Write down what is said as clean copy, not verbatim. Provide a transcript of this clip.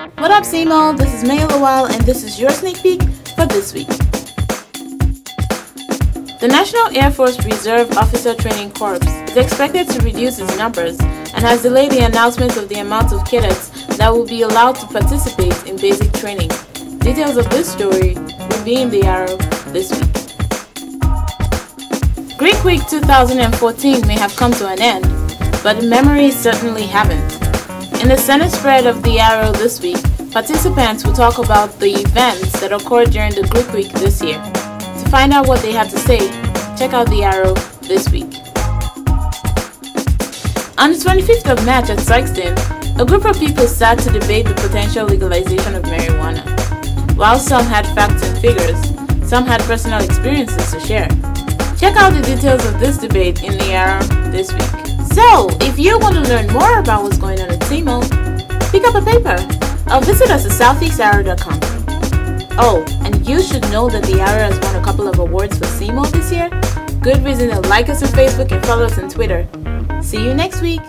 What up, CMO? This is May Lawal, and this is your sneak peek for this week. The National Air Force Reserve Officer Training Corps is expected to reduce its numbers and has delayed the announcement of the amount of cadets that will be allowed to participate in basic training. Details of this story will be in the Arrow this week. Greek Week 2014 may have come to an end, but the memories certainly haven't. In the Senate spread of the Arrow this week, participants will talk about the events that occurred during the Greek Week this year. To find out what they had to say, check out the Arrow this week. On the 25th of March at Sikeston, a group of people sat to debate the potential legalization of marijuana. While some had facts and figures, some had personal experiences to share. Check out the details of this debate in the Arrow this week. So, if you want to learn more about what's going on at CMO, pick up a paper or visit us at southeastarrow.com. Oh, and you should know that the Arrow has won a couple of awards for CMO this year. Good reason to like us on Facebook and follow us on Twitter. See you next week.